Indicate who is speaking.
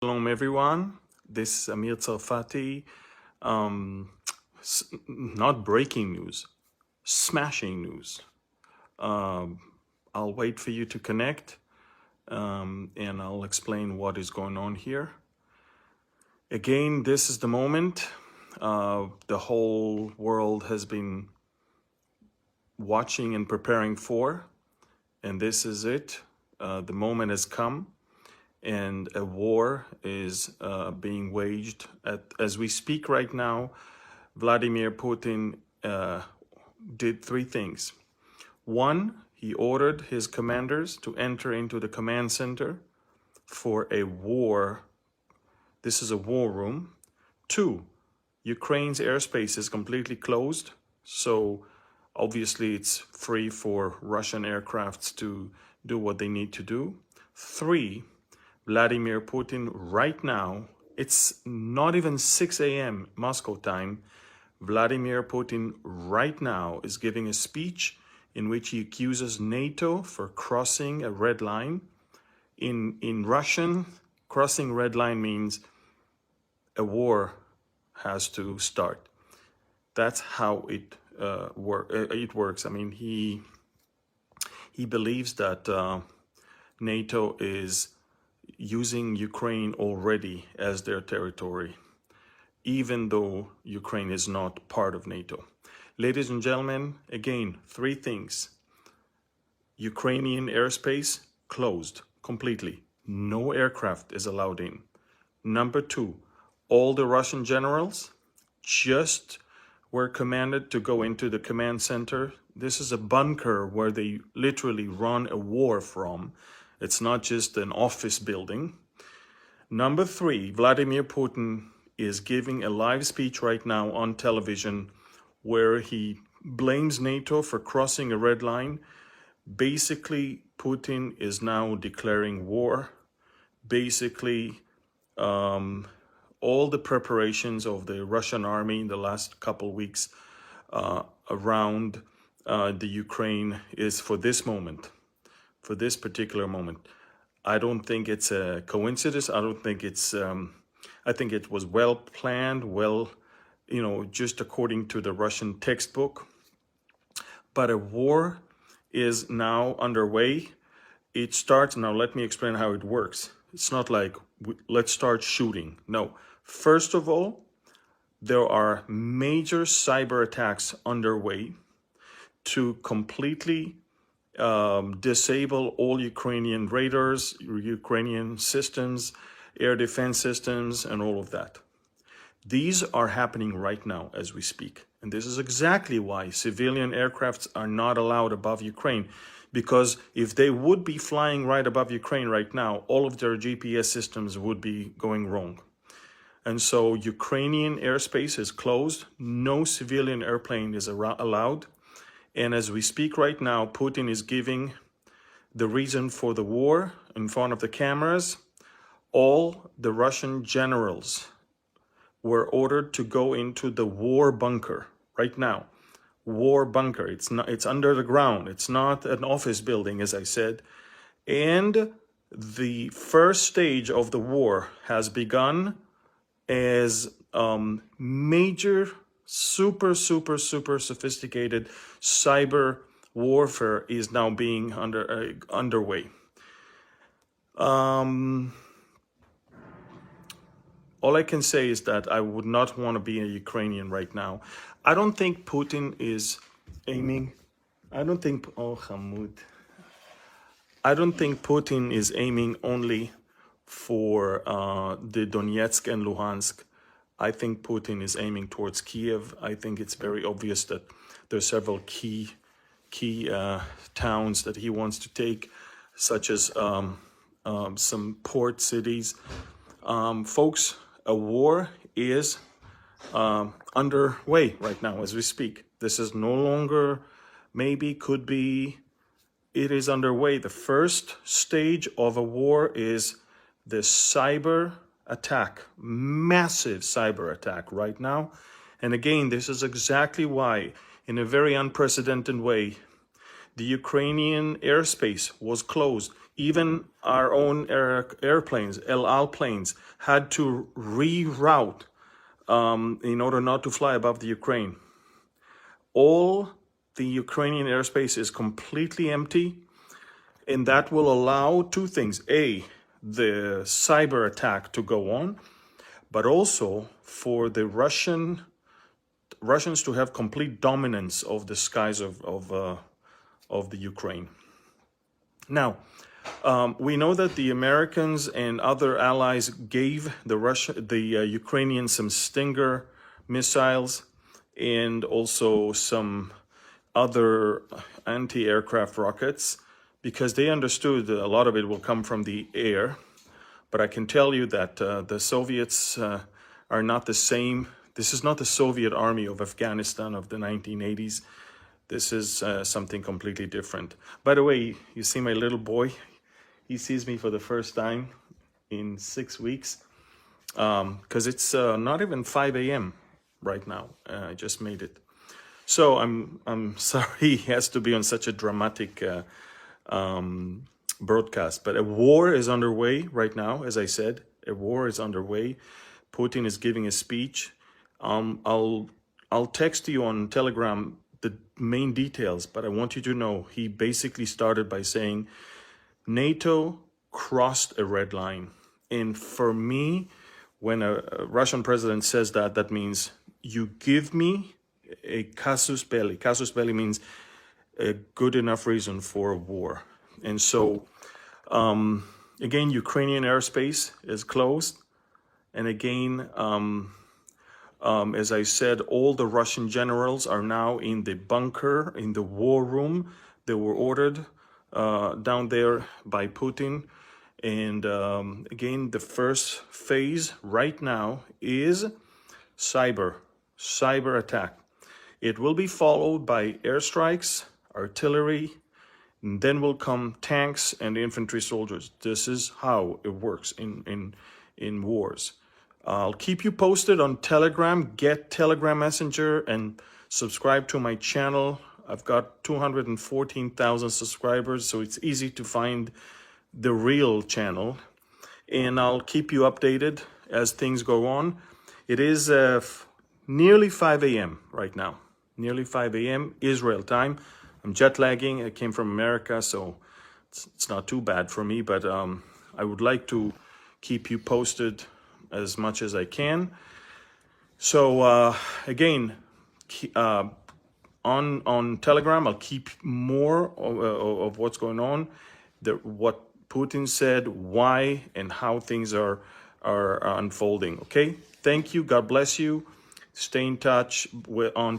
Speaker 1: Shalom everyone, this is Amir Tsarfati. Not breaking news, smashing news. I'll wait for you to connect and I'll explain what is going on here. Again, this is the moment the whole world has been watching and preparing for, and this is it. The moment has come. And a war is being waged as we speak right now. Vladimir Putin did three things. One, he ordered his commanders to enter into the command center for a war. This is a war room. Two, Ukraine's airspace is completely closed, so obviously it's free for Russian aircrafts to do what they need to do. Three, Vladimir Putin right now, it's not even 6 a.m. Moscow time, Vladimir Putin right now is giving a speech in which he accuses NATO for crossing a red line. In Russian, crossing red line means a war has to start. That's how it works. I mean, he believes that NATO is using Ukraine already as their territory, even though Ukraine is not part of NATO. Ladies and gentlemen, again, three things. Ukrainian airspace closed completely. No aircraft is allowed in. Number two, all the Russian generals just were commanded to go into the command center. This is a bunker where they literally run a war from. It's not just an office building. Number three, Vladimir Putin is giving a live speech right now on television where he blames NATO for crossing a red line. Basically, Putin is now declaring war. Basically, all the preparations of the Russian army in the last couple weeks around the Ukraine is for this moment. For this particular moment. I don't think it's a coincidence. I don't think it's, I think it was well planned, just according to the Russian textbook. But a war is now underway. It starts, now let me explain how it works. It's not like, let's start shooting. No. First of all, there are major cyber attacks underway to completely disable all Ukrainian radars, Ukrainian systems, air defense systems, and all of that. These are happening right now as we speak. And this is exactly why civilian aircrafts are not allowed above Ukraine. Because if they would be flying right above Ukraine right now, all of their GPS systems would be going wrong. And so Ukrainian airspace is closed. No civilian airplane is allowed. And as we speak right now, Putin is giving the reason for the war in front of the cameras. All the Russian generals were ordered to go into the war bunker right now. War bunker. It's under the ground. It's not an office building, as I said. And the first stage of the war has begun as major super sophisticated cyber warfare is now being underway. All I can say is that I would not want to be a Ukrainian right now. I don't think Putin is aiming, I don't think Putin is aiming only for the Donetsk and Luhansk. I think Putin is aiming towards Kiev. I think it's very obvious that there are several key towns that he wants to take, such as some port cities. Folks, a war is underway right now as we speak. This is no longer maybe, could be, it is underway. The first stage of a war is the cyber attack, massive cyber attack right now. And again, this is exactly why, in a very unprecedented way, the Ukrainian airspace was closed. Even our own airplanes, El Al planes, had to reroute in order not to fly above the Ukraine. All the Ukrainian airspace is completely empty, and that will allow two things. A, the cyber attack to go on, but also for the Russians to have complete dominance of the skies of the Ukraine. Now, we know that the Americans and other allies gave the Ukrainians some Stinger missiles and also some other anti-aircraft rockets, because they understood a lot of it will come from the air. But I can tell you that the Soviets are not the same. This is not the Soviet army of Afghanistan of the 1980s. This is something completely different. By the way, you see my little boy? He sees me for the first time in 6 weeks, because it's not even 5 a.m. right now. I just made it. So I'm sorry he has to be on such a dramatic broadcast. But a war is underway right now, as I said. A war is underway. Putin is giving a speech. I'll text you on Telegram the main details, but I want you to know he basically started by saying NATO crossed a red line. And for me, when a Russian president says that, that means you give me a casus belli. Casus belli means a good enough reason for a war. And so, again, Ukrainian airspace is closed. And again, as I said, all the Russian generals are now in the bunker, in the war room. They were ordered down there by Putin. And again, the first phase right now is cyber attack. It will be followed by airstrikes, artillery, and then will come tanks and infantry soldiers. This is how it works in wars. I'll keep you posted on Telegram. Get Telegram Messenger and subscribe to my channel. I've got 214,000 subscribers, so it's easy to find the real channel. And I'll keep you updated as things go on. It is nearly 5 a.m. right now. Nearly 5 a.m. Israel time. I'm jet lagging. I came from America, so it's not too bad for me. But I would like to keep you posted as much as I can. So again, on Telegram, I'll keep more of what's going on, what Putin said, why, and how things are unfolding. Okay, thank you. God bless you. Stay in touch on